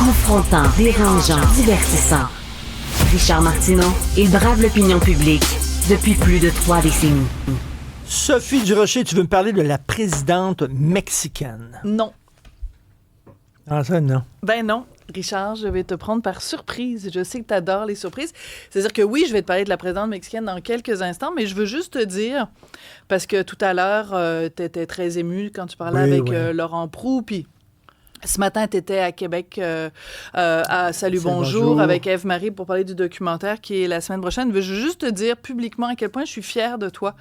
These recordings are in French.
Confrontant, dérangeant, divertissant. Richard Martineau, il brave l'opinion publique depuis plus de 3 décennies. Sophie Durocher, tu veux me parler de la présidente mexicaine? Non. Ah, ça, non. Ben non. Richard, je vais te prendre par surprise. Je sais que tu adores les surprises. C'est-à-dire que oui, je vais te parler de la présidente mexicaine dans quelques instants, mais je veux juste te dire, parce que tout à l'heure, tu étais très ému quand tu parlais avec Laurent Proulx, puis ce matin, tu étais à Québec à Salut Bonjour avec Ève-Marie pour parler du documentaire qui est la semaine prochaine. Je veux juste te dire publiquement à quel point je suis fière de toi.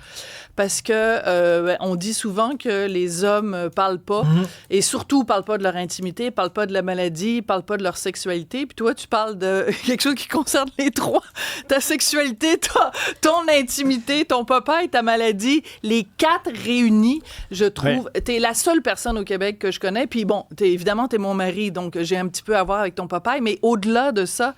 Parce que on dit souvent que les hommes parlent pas et surtout parlent pas de leur intimité, parlent pas de la maladie, parlent pas de leur sexualité. Puis toi, tu parles de quelque chose qui concerne les trois. Ta sexualité, ton intimité, ton papa et ta maladie, les 4 réunis, je trouve. Ouais. T'es la seule personne au Québec que je connais. Puis bon, évidemment, t'es mon mari, donc j'ai un petit peu à voir avec ton papa, mais au-delà de ça,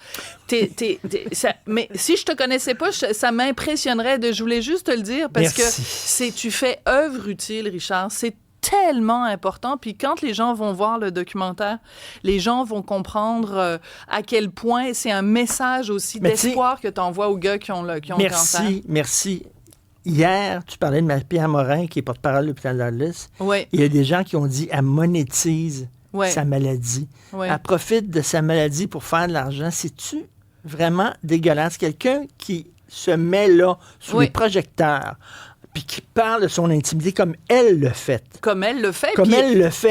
mais si je te connaissais pas, ça m'impressionnerait. Je voulais juste te le dire, parce que tu fais œuvre utile, Richard. C'est tellement important. Puis quand les gens vont voir le documentaire, les gens vont comprendre à quel point c'est un message aussi d'espoir que tu envoies aux gars qui ont le cancer. Merci. Hier, tu parlais de Marie-Pierre Morin, qui est porte-parole de l'hôpital d'Arlis. Oui. Il y a des gens qui ont dit elle monétise sa maladie. Oui. Elle profite de sa maladie pour faire de l'argent. C'est-tu vraiment dégueulasse? Quelqu'un qui se met là sous les projecteurs puis qui parle de son intimité comme elle le fait. Comme elle le fait.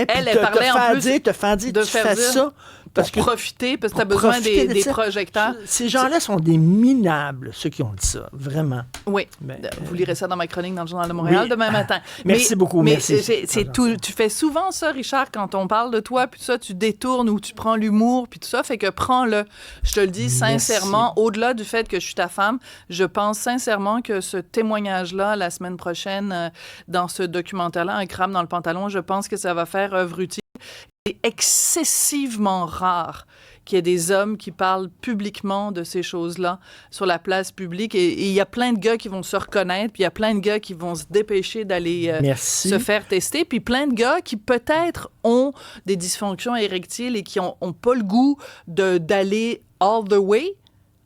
Elle parlait en plus te faire dire, tu fais ça pour profiter, parce que tu as besoin des projecteurs. Ces gens-là sont des minables, ceux qui ont dit ça, vraiment. Oui, vous lirez ça dans ma chronique dans le Journal de Montréal demain matin. Merci beaucoup, merci. Tu fais souvent ça, Richard, quand on parle de toi, puis ça, tu détournes ou tu prends l'humour, puis tout ça, fait que prends-le. Je te le dis sincèrement, au-delà du fait que je suis ta femme, je pense sincèrement que ce témoignage-là, la semaine prochaine, dans ce documentaire-là, Un crâne dans le pantalon, je pense que ça va faire œuvre utile. C'est excessivement rare qu'il y ait des hommes qui parlent publiquement de ces choses-là sur la place publique. Et il y a plein de gars qui vont se reconnaître, puis il y a plein de gars qui vont se dépêcher d'aller se faire tester, puis plein de gars qui peut-être ont des dysfonctions érectiles et qui n'ont pas le goût d'aller all the way.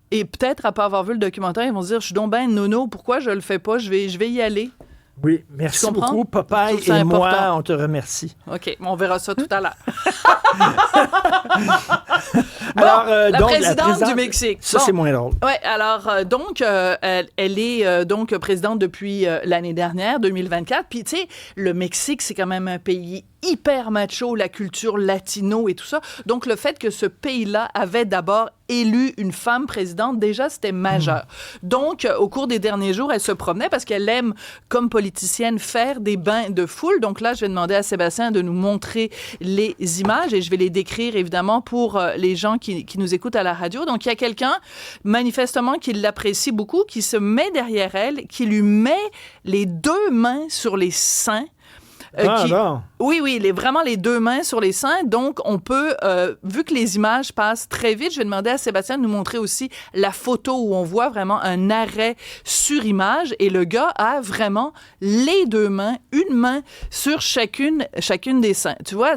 Et peut-être, après avoir vu le documentaire, ils vont se dire « Je suis donc ben nono, pourquoi je le fais pas? Je vais y aller. » Oui, merci beaucoup. Papa et moi, on te remercie. OK, on verra ça tout à l'heure. Alors, la présidente du Mexique. Ça, c'est moins drôle. Oui, alors, elle est donc présidente depuis l'année dernière, 2024. Puis, tu sais, le Mexique, c'est quand même un pays hyper macho, la culture latino et tout ça. Donc, le fait que ce pays-là avait d'abord élu une femme présidente, déjà, c'était majeur. Donc, au cours des derniers jours, elle se promenait parce qu'elle aime, comme politicienne, faire des bains de foule. Donc là, je vais demander à Sébastien de nous montrer les images et je vais les décrire, évidemment, pour les gens qui nous écoutent à la radio. Donc, il y a quelqu'un, manifestement, qui l'apprécie beaucoup, qui se met derrière elle, qui lui met les 2 mains sur les seins. Oui, vraiment les 2 mains sur les seins. Donc, on peut, vu que les images passent très vite, je vais demander à Sébastien de nous montrer aussi la photo où on voit vraiment un arrêt sur image et le gars a vraiment les 2 mains, une main sur chacune des seins. Tu vois,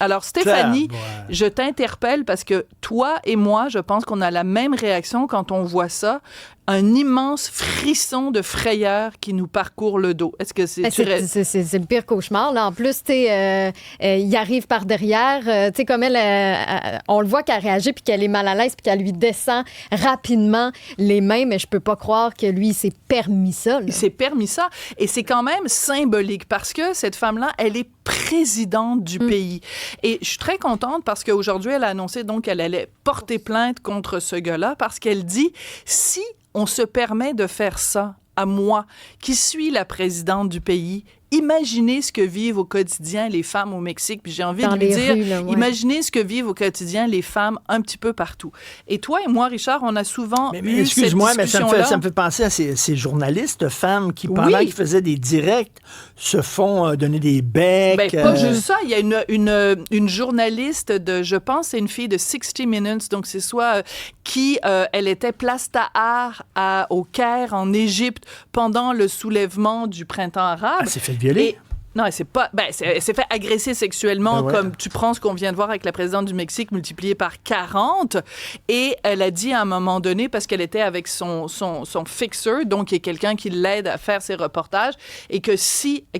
Alors, Stéphanie, je t'interpelle parce que toi et moi, je pense qu'on a la même réaction quand on voit ça. Un immense frisson de frayeur qui nous parcourt le dos. Est-ce que c'est le pire cauchemar, là. En plus, il arrive par derrière. Tu sais, comme on le voit qu'elle réagit puis qu'elle est mal à l'aise puis qu'elle lui descend rapidement les mains, mais je peux pas croire que lui, il s'est permis ça. Là. Il s'est permis ça. Et c'est quand même symbolique parce que cette femme-là, elle est présidente du pays. Et je suis très contente parce qu'aujourd'hui, elle a annoncé donc qu'elle allait porter plainte contre ce gars-là parce qu'elle dit, si on se permet de faire ça à moi, qui suis la présidente du pays, imaginez ce que vivent au quotidien les femmes au Mexique. Puis j'ai envie de lui dire, imaginez ce que vivent au quotidien les femmes un petit peu partout. Et toi et moi, Richard, on a souvent eu excuse-moi, cette discussion-là. Mais ça me fait penser à ces journalistes femmes qui, pendant qu'ils faisaient des directs, se font donner des becs. Ben, pas juste ça. Il y a une journaliste je pense, c'est une fille de 60 Minutes, donc c'est soit elle était place Tahar au Caire, en Égypte, pendant le soulèvement du printemps arabe. Elle s'est fait violer. Non, elle s'est fait agresser sexuellement, comme tu prends ce qu'on vient de voir avec la présidente du Mexique multiplié par 40. Et elle a dit à un moment donné, parce qu'elle était avec son fixer, donc qui est quelqu'un qui l'aide à faire ses reportages, et que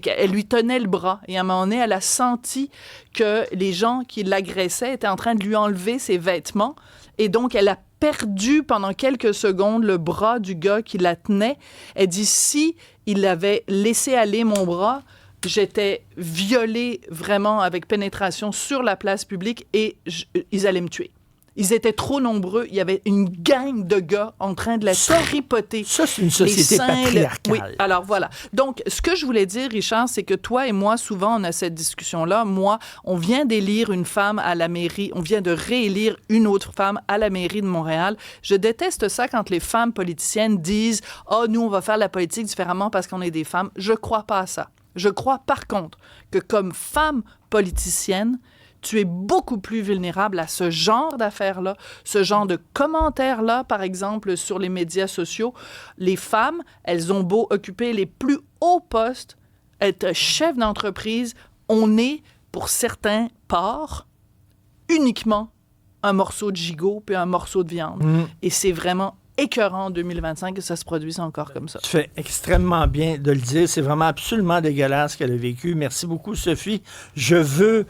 elle lui tenait le bras. Et à un moment donné, elle a senti que les gens qui l'agressaient étaient en train de lui enlever ses vêtements. Et donc, elle a perdu pendant quelques secondes le bras du gars qui la tenait. Elle dit, si il avait laissé aller mon bras, j'étais violée vraiment avec pénétration sur la place publique et ils allaient me tuer. Ils étaient trop nombreux. Il y avait une gang de gars en train de la tripoter. Ça, c'est une société patriarcale. Oui, alors voilà. Donc, ce que je voulais dire, Richard, c'est que toi et moi, souvent, on a cette discussion-là. Moi, on vient d'élire une femme à la mairie. On vient de réélire une autre femme à la mairie de Montréal. Je déteste ça quand les femmes politiciennes disent « Ah, nous, on va faire la politique différemment parce qu'on est des femmes. » Je crois pas à ça. Je crois, par contre, que comme femme politicienne, tu es beaucoup plus vulnérable à ce genre d'affaires-là, ce genre de commentaires-là, par exemple, sur les médias sociaux. Les femmes, elles ont beau occuper les plus hauts postes, être chef d'entreprise, on est, pour certains ports, uniquement un morceau de gigot puis un morceau de viande. Et c'est vraiment écœurant en 2025 que ça se produise encore comme ça. Tu fais extrêmement bien de le dire. C'est vraiment absolument dégueulasse qu'elle a vécu. Merci beaucoup, Sophie. Je veux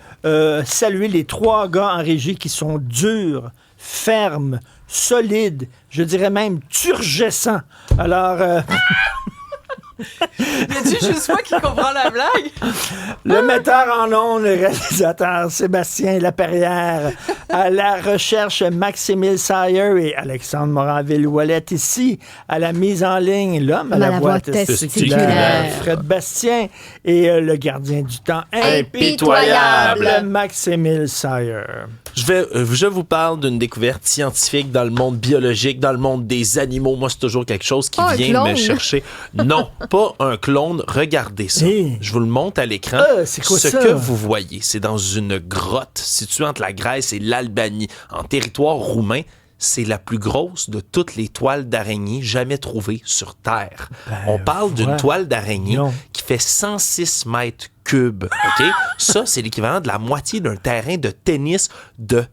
saluer les 3 gars en régie qui sont durs, fermes, solides, je dirais même turgescents. Alors... Y a-tu juste moi qui comprends la blague? Le metteur en ondes, le réalisateur Sébastien Laperrière, à la recherche Maximile Sayer et Alexandre Moranville-Ouellette ici, à la mise en ligne, l'homme à la voix testiculaire, Fred Bastien et le gardien du temps impitoyable, Maximile Sayer. Je vous parle d'une découverte scientifique dans le monde biologique, dans le monde des animaux. Moi, c'est toujours quelque chose qui vient me chercher. Non, pas un clone. Regardez ça. Je vous le montre à l'écran. C'est quoi ce ça? que vous voyez, c'est dans une grotte située entre la Grèce et l'Albanie, en territoire roumain. C'est la plus grosse de toutes les toiles d'araignée jamais trouvées sur Terre. On parle d'une toile d'araignée qui fait 106 mètres cubes. Okay? Ça, c'est l'équivalent de la moitié d'un terrain de tennis de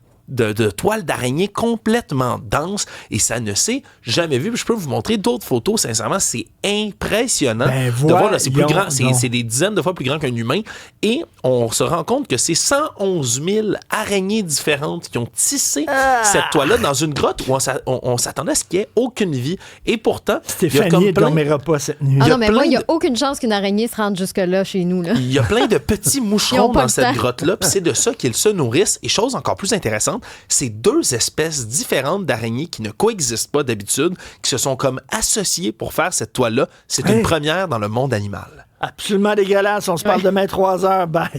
toiles d'araignée complètement dense et ça ne s'est jamais vu. Je peux vous montrer d'autres photos. Sincèrement, c'est impressionnant de voir. Là, c'est plus grand, c'est des dizaines de fois plus grand qu'un humain et on se rend compte que c'est 111 000 araignées différentes qui ont tissé cette toile-là dans une grotte où on s'attendait à ce qu'il n'y ait aucune vie. Et pourtant, Stéphanie ne dormira pas cette nuit. Ah non, mais moi, il n'y a aucune chance qu'une araignée se rende jusque-là chez nous. Là. Il y a plein de petits moucherons dans cette grotte-là, puis c'est de ça qu'ils se nourrissent. Et chose encore plus intéressante, c'est 2 espèces différentes d'araignées qui ne coexistent pas d'habitude, qui se sont comme associées pour faire cette toile-là. C'est une première dans le monde animal. Absolument dégueulasse. On se parle demain 3h. Bye.